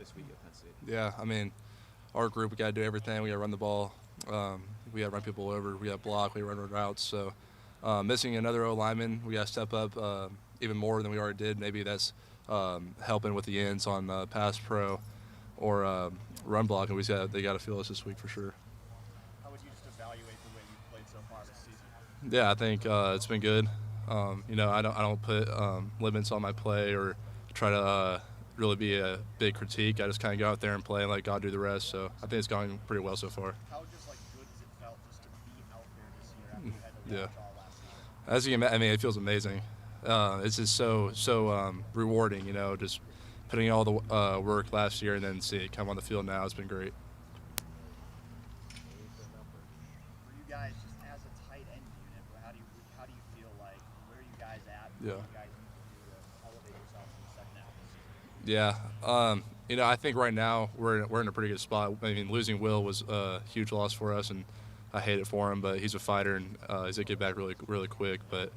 this week at Penn State? Yeah, I mean, our group, we got to do everything. We got to run the ball. We got to run people over. We got to block. We got to run routes. So missing another O-lineman, we got to step up even more than we already did. Maybe that's helping with the ends on pass pro or run block, and they got to feel us this week for sure. How would you just evaluate the way you've played so far this season? Yeah, I think it's been good. I don't put limits on my play or try to really be a big critique. I just kind of go out there and play and let God do the rest. So I think it's going pretty well so far. How just good has it felt just to be out there this year after you had to watch all last season? As you can, I mean, it feels amazing. It's just so rewarding. Just putting in all the work last year and then see it come on the field now. It's been great. For you guys, just as a tight end unit, how do you feel like? Where are you guys at? Yeah. What do you guys need to do to elevate yourselves in the second half of the season? Yeah. I think right now we're in a pretty good spot. I mean, losing Will was a huge loss for us, and I hate it for him. But he's a fighter, and he's gonna get back really, really quick. But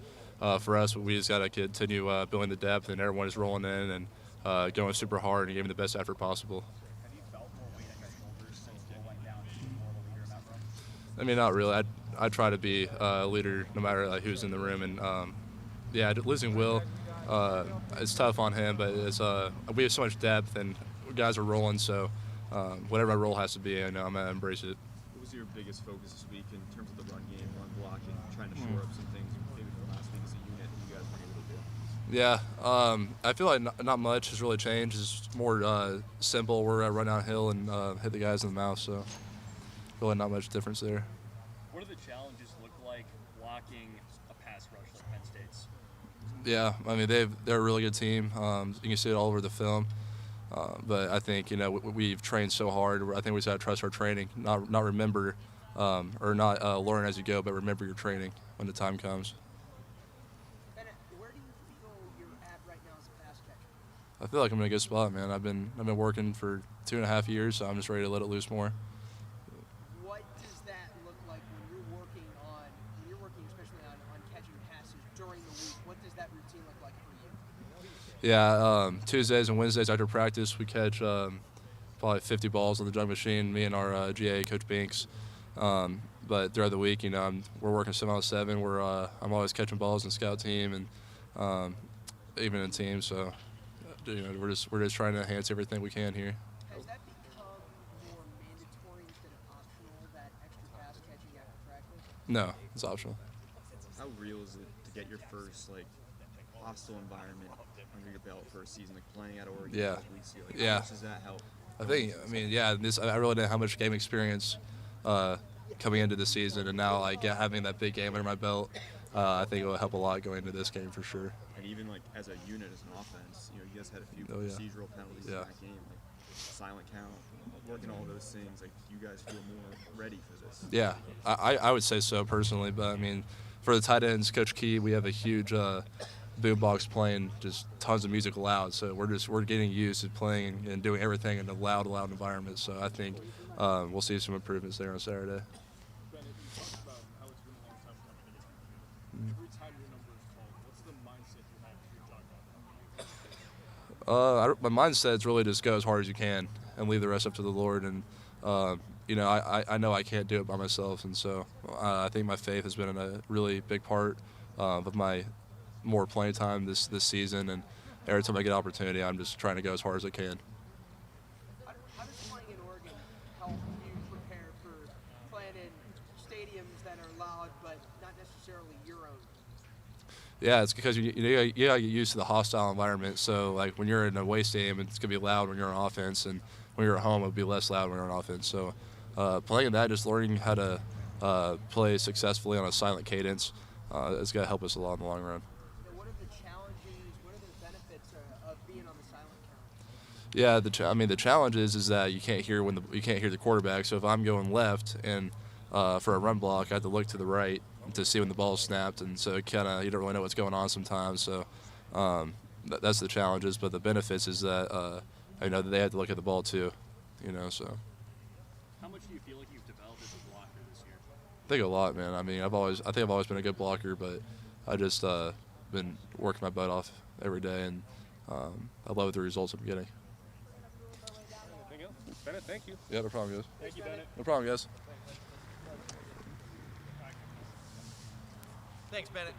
for us, we just gotta continue building the depth, and everyone is rolling in and going super hard and giving the best effort possible. Have you felt more weight on your shoulders since Will went down? Is he more of a leader in that room? I mean, not really. I try to be a leader no matter who's in the room, and losing Will, it's tough on him. But we have so much depth, and guys are rolling. So whatever my role has to be, I'm gonna embrace it. What was your biggest focus this week in terms of the run game, run blocking, trying to shore up some things maybe from last week as a unit that you guys weren't able to do? Yeah, I feel like not much has really changed. It's more simple. We're at run downhill and hit the guys in the mouth, so really not much difference there. What do the challenges look like blocking a pass rush like Penn State's? Yeah, I mean they're a really good team. You can see it all over the film. But I think we've trained so hard. I think we just got to trust our training, not remember or not learn as you go, but remember your training when the time comes. Bennett, where do you feel you're at right now as a pass catcher? I feel like I'm in a good spot, man. I've been working for 2.5 years, so I'm just ready to let it loose more. What does that look like when you're working especially on catching passes during the week? What does that routine look like for you? Yeah, Tuesdays and Wednesdays after practice, we catch probably 50 balls on the jug machine, me and our GA, Coach Binks. But throughout the week, we're working 7-on-7. I'm always catching balls in the scout team and even in teams. So, we're just trying to enhance everything we can here. Has that become more mandatory instead of optional, that extra pass catching after practice? No, it's optional. How real is it to get your first hostile environment under your belt for a season, playing at Oregon? Yeah. How much does that help? I really didn't have much game experience coming into the season, and now having that big game under my belt, I think it will help a lot going into this game for sure. And even as a unit, as an offense, you guys had a few procedural penalties in that game, silent count, working all those things. You guys feel more ready for this? Yeah, I would say so personally, but I mean, for the tight ends, Coach Key, we have a huge boombox playing just tons of music loud, so we're getting used to playing and doing everything in a loud environment. So I think we'll see some improvements there on Saturday. Bennett, you talked about how it's been a long time coming into camp. Every time your number is called, what's the mindset you have as you're talking about? My mindset is really just go as hard as you can and leave the rest up to the Lord. And I know I can't do it by myself, and so I think my faith has been a really big part of my more playing time this season. And every time I get opportunity, I'm just trying to go as hard as I can. How does playing in Oregon help you prepare for playing in stadiums that are loud but not necessarily your own? Yeah, it's because you get used to the hostile environment. So when you're in a away stadium, it's gonna be loud when you're on offense, and when you're at home, it'll be less loud when you're on offense. So playing that, just learning how to play successfully on a silent cadence, is gonna help us a lot in the long run. What are the challenges? What are the benefits of being on the silent count? Yeah, the challenge is that you can't hear the quarterback. So if I'm going left and for a run block, I have to look to the right to see when the ball is snapped, and so you don't really know what's going on sometimes. So that's the challenges, but the benefits is that I know that they have to look at the ball too, So How much do you feel like you've developed as a blocker this year? I think a lot, man. I mean, I think I've always been a good blocker, but I just been working my butt off every day, and I love the results I'm getting. Bennett, thank you. Yeah, no problem, guys. Thank you, Bennett. No problem, guys. Thanks, Bennett.